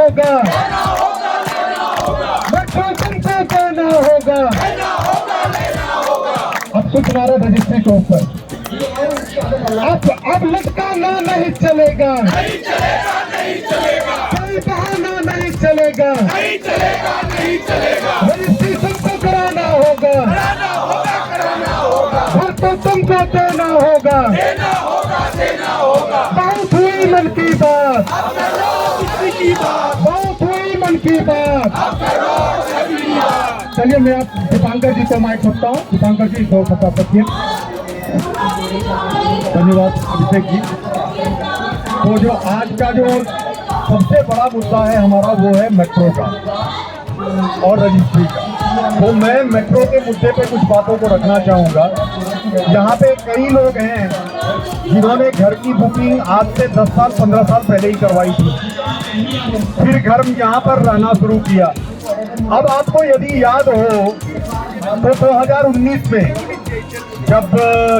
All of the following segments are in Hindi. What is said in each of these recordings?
होगा, मेट्रो तुमको देना होगा। अब कुछ नारा रजिस्ट्री के ऊपर अब लटकाना नहीं चलेगा, कोई बहाना नहीं चलेगा, रजिस्ट्री तुमको कराना होगा, घर तो तुमको देना होगा। बहुत हुई मन की बात, बहुत हुई मन की बात। चलिए मैं आप दीपांकर जी को माइक रखता हूँ। दीपांकर जी को फटाफट रखिए। धन्यवाद अभिषेक जी। तो जो आज का जो सबसे बड़ा मुद्दा है हमारा वो है मेट्रो का और रजिस्ट्री का। तो मैं मेट्रो के मुद्दे पे कुछ बातों को रखना चाहूँगा। यहाँ पे कई लोग हैं जिन्होंने घर की बुकिंग आज से 10 साल 15 साल पहले ही करवाई थी, फिर घर यहाँ पर रहना शुरू किया। अब आपको यदि याद हो तो 2019 में जब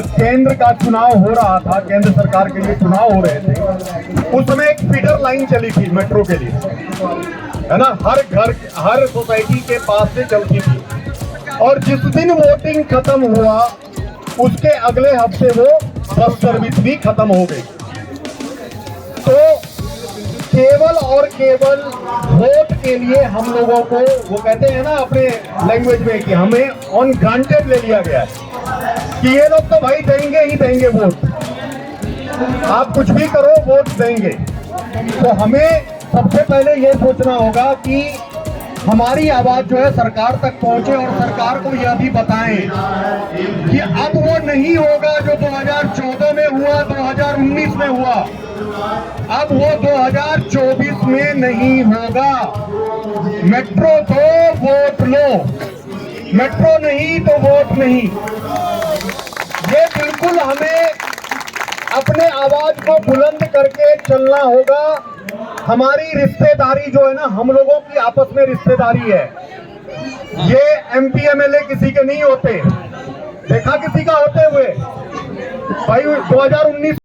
केंद्र का चुनाव हो रहा था, केंद्र सरकार के लिए चुनाव हो रहे थे, उस समय एक फीडर लाइन चली थी मेट्रो के लिए, है ना। हर घर हर सोसाइटी के पास से चलती थी। और जिस दिन वोटिंग खत्म हुआ उसके अगले हफ्ते वो बस सर्विस भी खत्म हो गई। तो केवल और केवल वोट के लिए हम लोगों को, वो कहते हैं ना अपने लैंग्वेज में कि हमें ऑन ग्रांटेड ले लिया गया है कि ये लोग तो भाई देंगे ही देंगे वोट, आप कुछ भी करो वोट देंगे। तो हमें सबसे पहले ये सोचना होगा कि हमारी आवाज जो है सरकार तक पहुंचे और सरकार को यह भी बताएं कि अब वो नहीं होगा जो 2014 में हुआ, 2019 में हुआ। अब वो 2024 में नहीं होगा। मेट्रो तो वोट लो, मेट्रो नहीं तो वोट नहीं। ये बिल्कुल हमें अपने आवाज को बुलंद करके चलना होगा। हमारी रिश्तेदारी जो है ना, हम लोगों की आपस में रिश्तेदारी है। ये MP MLA किसी के नहीं होते, देखा किसी का होते हुए भाई। 2019